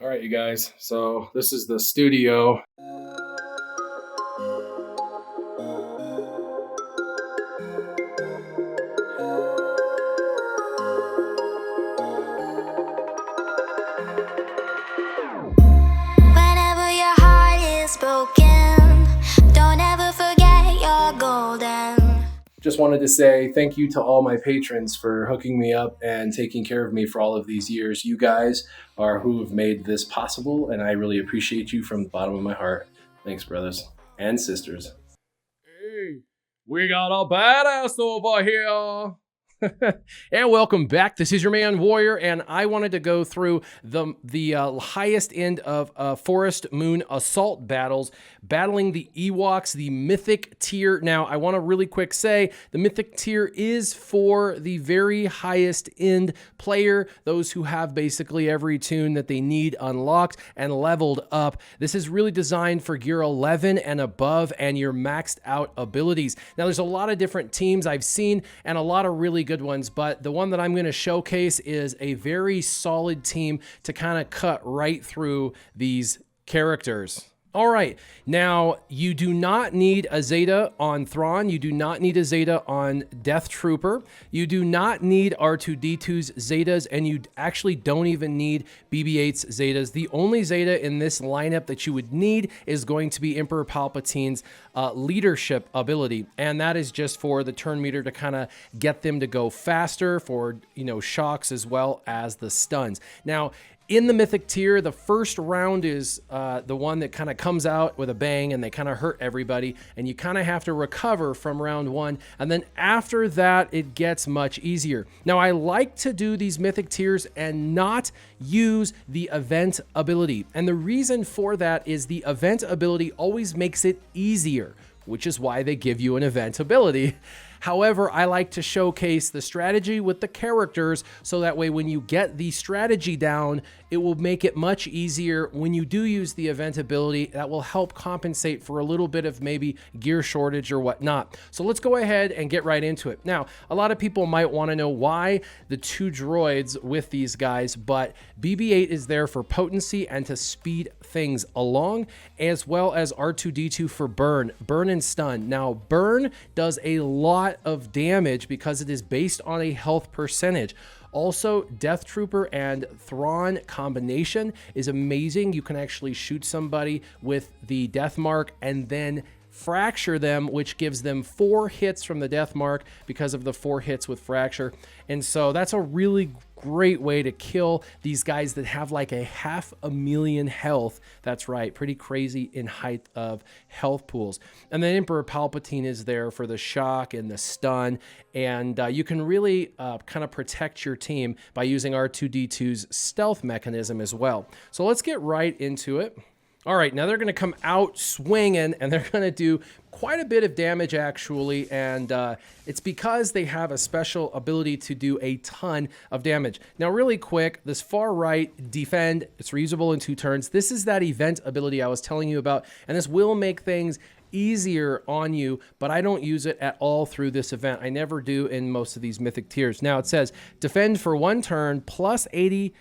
All right, you guys. So this is the studio. Whenever your heart is broken, don't ever forget you're golden. Just wanted to say thank you to all my patrons for hooking me up and taking care of me for all of these years. You guys are who have made this possible, and I really appreciate you from the bottom of my heart. Thanks, brothers and sisters. Hey, we got a badass over here. And welcome back. This is your man Warrior, and I wanted to go through the highest end of Forest Moon Assault battles, battling the Ewoks, the Mythic tier. Now, I want to really quick say the Mythic tier is for the very highest end player, those who have basically every tune that they need unlocked and leveled up. This is really designed for gear 11 and above and your maxed out abilities. Now, there's a lot of different teams I've seen and a lot of really good ones, but the one that I'm going to showcase is a very solid team to kind of cut right through these characters. All right, now you do not need a Zeta on Thrawn. You do not need a Zeta on Death Trooper. You do not need R2-D2's Zetas, and you actually don't even need BB-8's Zetas. The only Zeta in this lineup that you would need is going to be Emperor Palpatine's leadership ability, and that is just for the turn meter to kind of get them to go faster for, shocks as well as the stuns. Now, in the Mythic tier, the first round is the one that kind of comes out with a bang and they kind of hurt everybody, and you kind of have to recover from round one, and then after that it gets much easier. Now, I like to do these Mythic tiers and not use the event ability, and the reason for that is the event ability always makes it easier, which is why they give you an event ability. However, I like to showcase the strategy with the characters so that way when you get the strategy down, it will make it much easier when you do use the event ability. That will help compensate for a little bit of maybe gear shortage or whatnot. So let's go ahead and get right into it. Now, a lot of people might want to know why the two droids with these guys, but BB-8 is there for potency and to speed things along, as well as R2-D2 for burn and stun. Now, burn does a lot of damage because it is based on a health percentage. Also, Death Trooper and Thrawn combination is amazing. You can actually shoot somebody with the death mark and then fracture them, which gives them 4 hits from the death mark because of the 4 hits with fracture. And so that's a really great way to kill these guys that have like a 500,000 health. That's right, pretty crazy in height of health pools. And then Emperor Palpatine is there for the shock and the stun, and you can really kind of protect your team by using R2-D2's stealth mechanism as well. So let's get right into it. All right, now they're going to come out swinging, and they're going to do quite a bit of damage, actually, and it's because they have a special ability to do a ton of damage. Now, really quick, this far right, defend, it's reusable in 2 turns. This is that event ability I was telling you about, and this will make things easier on you, but I don't use it at all through this event. I never do in most of these Mythic tiers. Now, it says defend for 1 turn, plus 80%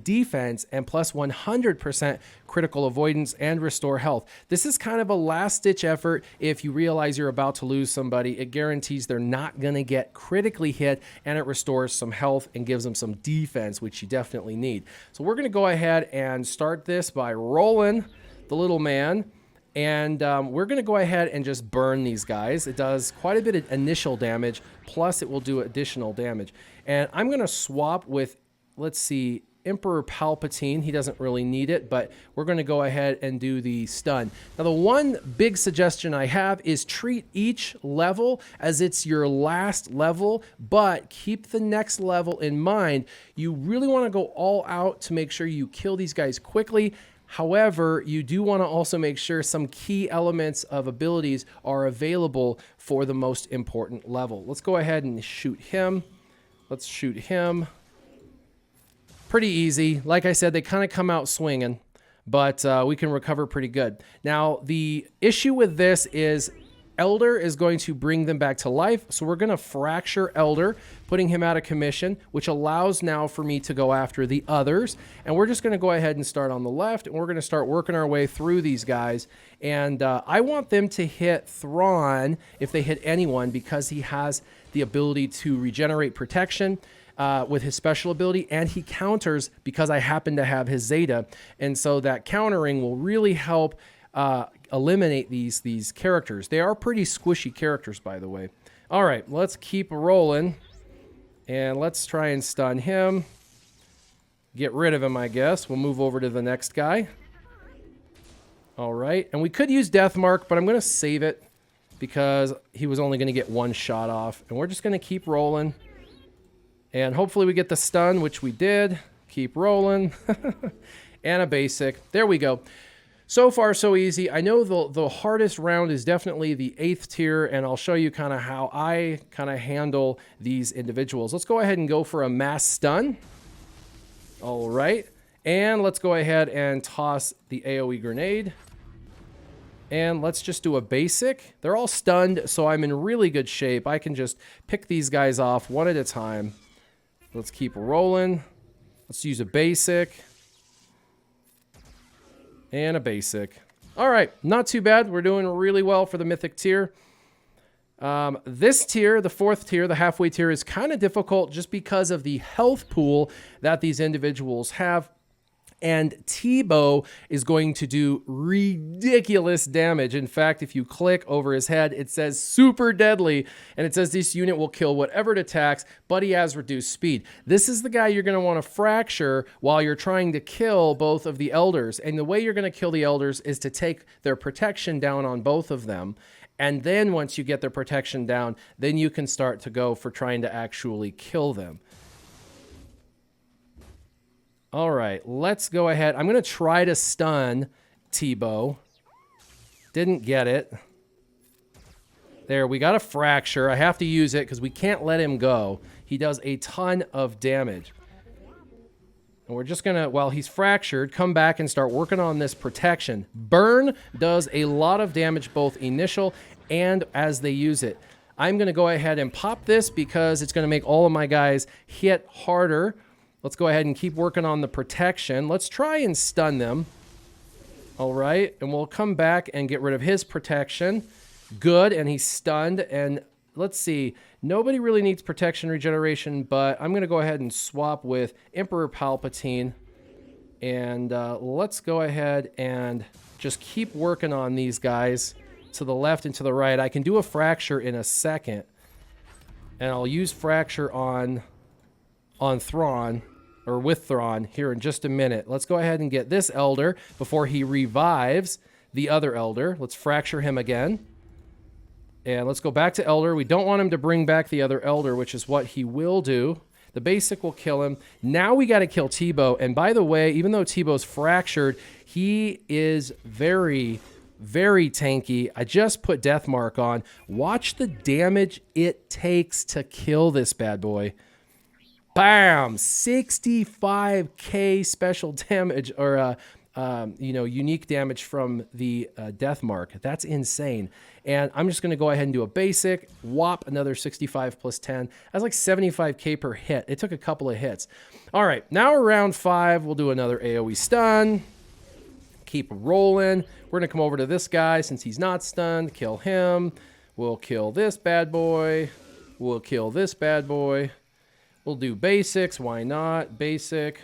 defense and plus 100% critical avoidance and restore health. This is kind of a last-ditch effort if you realize you're about to lose somebody. It guarantees they're not going to get critically hit, and it restores some health and gives them some defense, which you definitely need. So we're going to go ahead and start this by rolling the little man. And we're going to go ahead and just burn these guys. It does quite a bit of initial damage, plus it will do additional damage. And I'm going to swap with, let's see, Emperor Palpatine. He doesn't really need it, but we're going to go ahead and do the stun. Now, the one big suggestion I have is treat each level as it's your last level, but keep the next level in mind. You really want to go all out to make sure you kill these guys quickly. However, you do want to also make sure some key elements of abilities are available for the most important level. Let's go ahead and shoot him. Let's shoot him. Pretty easy. Like I said, they kind of come out swinging, but we can recover pretty good. Now, the issue with this is Elder is going to bring them back to life. So we're going to fracture Elder, putting him out of commission, which allows now for me to go after the others. And we're just going to go ahead and start on the left, and we're going to start working our way through these guys. And I want them to hit Thrawn if they hit anyone, because he has the ability to regenerate protection with his special ability, and he counters because I happen to have his Zeta. And so that countering will really help eliminate these characters. They are pretty squishy characters, by the way. All right, let's keep rolling, and let's try and stun him. Get rid of him, I guess. We'll move over to the next guy. All right, and we could use Death Mark, but I'm going to save it because he was only going to get one shot off, and we're just going to keep rolling, and hopefully we get the stun, which we did. Keep rolling. And a basic. There we go. So far, so easy. I know the hardest round is definitely the 8th tier, and I'll show you kind of how I kind of handle these individuals. Let's go ahead and go for a mass stun. All right. And let's go ahead and toss the AoE grenade. And let's just do a basic. They're all stunned, so I'm in really good shape. I can just pick these guys off one at a time. Let's keep rolling. Let's use a basic. And a basic. All right, not too bad. We're doing really well for the Mythic tier. This tier, the 4th tier, the halfway tier, is kind of difficult just because of the health pool that these individuals have. And T-Bow is going to do ridiculous damage. In fact, if you click over his head, it says super deadly, and it says this unit will kill whatever it attacks, but he has reduced speed. This is the guy you're going to want to fracture while you're trying to kill both of the elders. And the way you're going to kill the elders is to take their protection down on both of them. And then once you get their protection down, then you can start to go for trying to actually kill them. All right, let's go ahead. I'm going to try to stun T-Bow. Didn't get it. There, we got a fracture. I have to use it because we can't let him go. He does a ton of damage. And we're just going to, while he's fractured, come back and start working on this protection. Burn does a lot of damage, both initial and as they use it. I'm going to go ahead and pop this because it's going to make all of my guys hit harder. Let's go ahead and keep working on the protection. Let's try and stun them. All right, and we'll come back and get rid of his protection. Good, and he's stunned. And let's see, nobody really needs protection regeneration, but I'm going to go ahead and swap with Emperor Palpatine. And let's go ahead and just keep working on these guys to the left and to the right. I can do a fracture in a second, and I'll use fracture on Thrawn, or with Thrawn, here in just a minute. Let's go ahead and get this Elder before he revives the other Elder. Let's fracture him again. And let's go back to Elder. We don't want him to bring back the other Elder, which is what he will do. The basic will kill him. Now we got to kill T-Bow. And by the way, even though T-Bow's fractured, he is very, very tanky. I just put Death Mark on. Watch the damage it takes to kill this bad boy. Bam! 65k special damage, or unique damage from the Death Mark. That's insane. And I'm just going to go ahead and do a basic. Whop, another 65 plus 10. That's like 75k per hit. It took a couple of hits. All right, now we're round 5. We'll do another AoE stun. Keep rolling. We're going to come over to this guy since he's not stunned. Kill him. We'll kill this bad boy. We'll kill this bad boy. We'll do basics. Why not? Basic.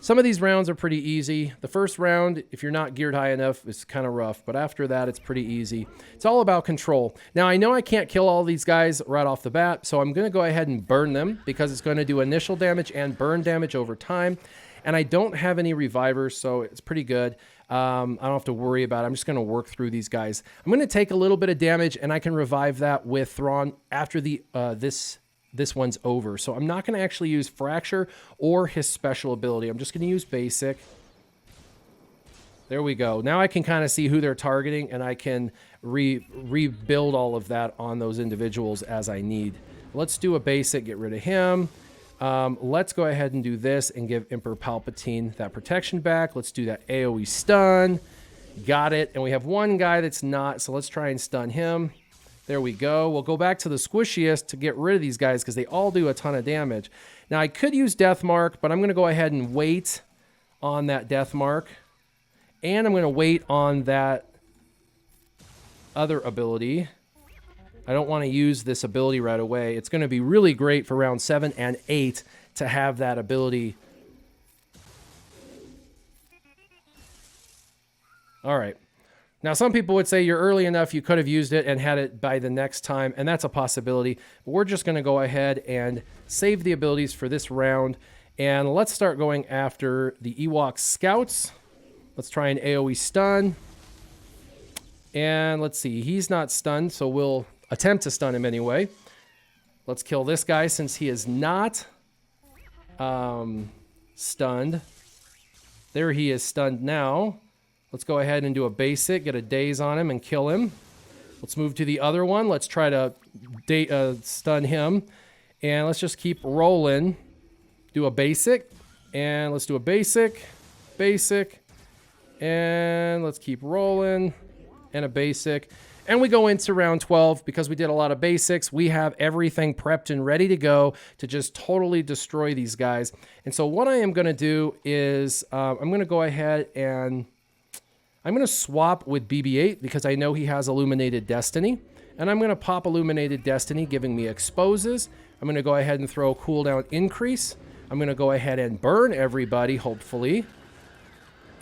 Some of these rounds are pretty easy. The first round, if you're not geared high enough, is kind of rough. But after that, it's pretty easy. It's all about control. Now, I know I can't kill all these guys right off the bat, so I'm going to go ahead and burn them because it's going to do initial damage and burn damage over time. And I don't have any revivers, so it's pretty good. I don't have to worry about it. I'm just going to work through these guys. I'm going to take a little bit of damage, and I can revive that with Thrawn after the this one's over. So I'm not going to actually use Fracture or his special ability. I'm just going to use Basic. There we go. Now I can kind of see who they're targeting, and I can rebuild all of that on those individuals as I need. Let's do a Basic, get rid of him. Let's go ahead and do this and give Emperor Palpatine that protection back. Let's do that AoE stun. Got it. And we have one guy that's not, so let's try and stun him. There we go. We'll go back to the squishiest to get rid of these guys because they all do a ton of damage. Now, I could use Death Mark, but I'm going to go ahead and wait on that Death Mark. And I'm going to wait on that other ability. I don't want to use this ability right away. It's going to be really great for round 7 and 8 to have that ability. All right. Now, some people would say you're early enough, you could have used it and had it by the next time, and that's a possibility. But we're just going to go ahead and save the abilities for this round, and let's start going after the Ewok Scouts. Let's try an AoE stun. And let's see, he's not stunned, so we'll attempt to stun him anyway. Let's kill this guy since he is not stunned. There he is stunned now. Let's go ahead and do a basic, get a daze on him and kill him. Let's move to the other one. Let's try to stun him. And let's just keep rolling. Do a basic. And let's do a basic. Basic. And let's keep rolling. And a basic. And we go into round 12 because we did a lot of basics. We have everything prepped and ready to go to just totally destroy these guys. And so what I am going to do is I'm going to go ahead and I'm going to swap with BB-8 because I know he has Illuminated Destiny. And I'm going to pop Illuminated Destiny, giving me exposes. I'm going to go ahead and throw a cooldown increase. I'm going to go ahead and burn everybody, hopefully.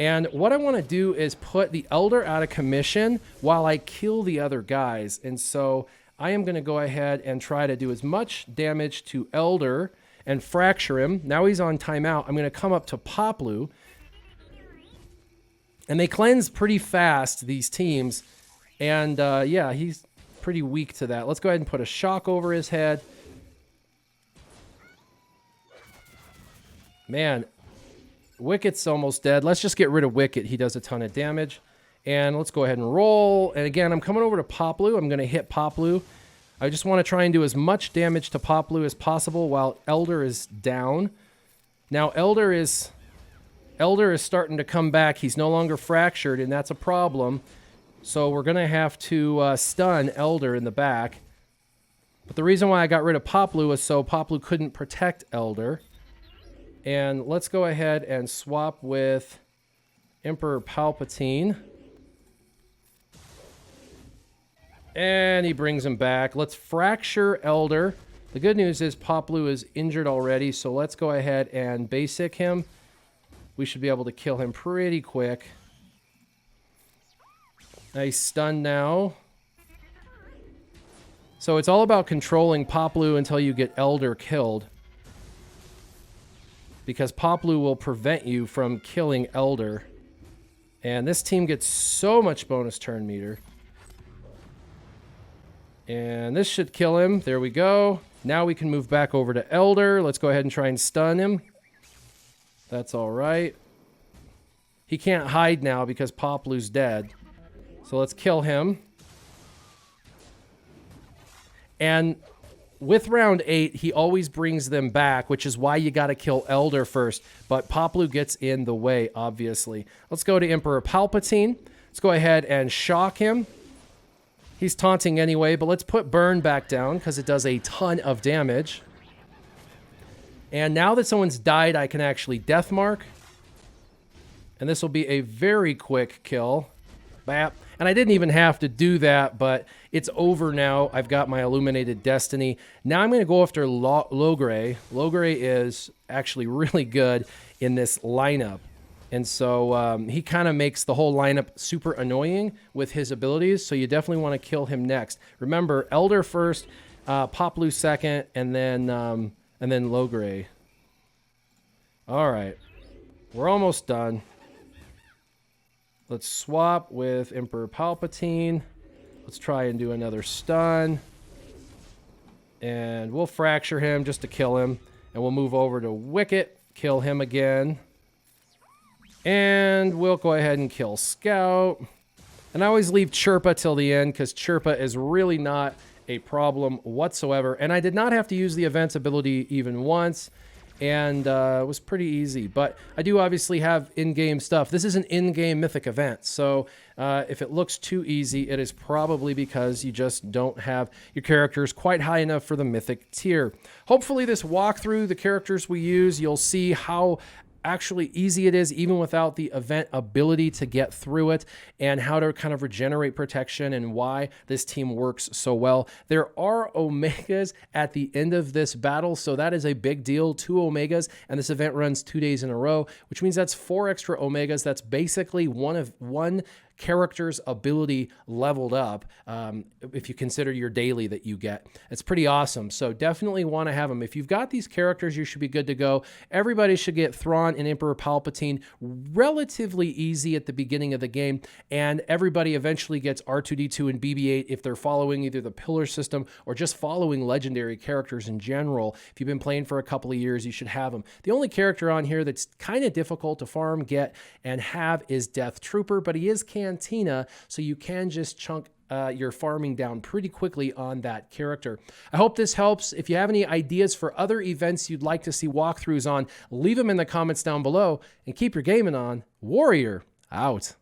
And what I want to do is put the Elder out of commission while I kill the other guys. And so I am going to go ahead and try to do as much damage to Elder and fracture him. Now he's on timeout. I'm going to come up to Poplu. And they cleanse pretty fast, these teams. And yeah, he's pretty weak to that. Let's go ahead and put a shock over his head. Man, Wicket's almost dead. Let's just get rid of Wicket. He does a ton of damage. And let's go ahead and roll. And again, I'm coming over to Poplu. I'm going to hit Poplu. I just want to try and do as much damage to Poplu as possible while Elder is down. Now, Elder is starting to come back. He's no longer fractured, and that's a problem. So we're going to have to stun Elder in the back. But the reason why I got rid of Poplu was so Poplu couldn't protect Elder. And let's go ahead and swap with Emperor Palpatine. And he brings him back. Let's fracture Elder. The good news is Poplu is injured already, so let's go ahead and basic him. We should be able to kill him pretty quick. He's stunned now. So it's all about controlling Poplu until you get Elder killed. Because Poplu will prevent you from killing Elder. And this team gets so much bonus turn meter. And this should kill him. There we go. Now we can move back over to Elder. Let's go ahead and try and stun him. That's all right. He can't hide now because Poplu's dead. So let's kill him. And with round 8, he always brings them back, which is why you got to kill Elder first. But Poplu gets in the way, obviously. Let's go to Emperor Palpatine. Let's go ahead and shock him. He's taunting anyway, but let's put Burn back down because it does a ton of damage. And now that someone's died, I can actually Death Mark. And this will be a very quick kill. Bap. And I didn't even have to do that, but it's over now. I've got my Illuminated Destiny. Now I'm going to go after Logray. Logray is actually really good in this lineup. And so he kind of makes the whole lineup super annoying with his abilities, so you definitely want to kill him next. Remember, Elder first, Poplu second, and then Logray. All right. We're almost done. Let's swap with Emperor Palpatine. Let's try and do another stun. And we'll fracture him just to kill him. And we'll move over to Wicket, kill him again. And we'll go ahead and kill Scout. And I always leave Chirpa till the end because Chirpa is really not a problem whatsoever. And I did not have to use the event's ability even once. and it was pretty easy. But I do obviously have in-game stuff. This is an in-game Mythic event, so if it looks too easy, it is probably because you just don't have your characters quite high enough for the Mythic tier. Hopefully this walkthrough, the characters we use, you'll see how actually easy it is even without the event ability to get through it, and how to kind of regenerate protection and why this team works so well. There are Omegas at the end of this battle, so that is a big deal. 2 Omegas, and this event runs 2 days in a row, which means that's 4 extra Omegas. That's basically one character's ability leveled up, if you consider your daily that you get. It's pretty awesome, so definitely want to have them. If you've got these characters, you should be good to go. Everybody should get Thrawn and Emperor Palpatine relatively easy at the beginning of the game, and everybody eventually gets R2-D2 and BB-8 if they're following either the pillar system or just following legendary characters in general. If you've been playing for a couple of years, you should have them. The only character on here that's kind of difficult to farm, get, and have is Death Trooper, but he is Cantina, so you can just chunk your farming down pretty quickly on that character. I hope this helps. If you have any ideas for other events you'd like to see walkthroughs on, leave them in the comments down below, and keep your gaming on. Warrior out.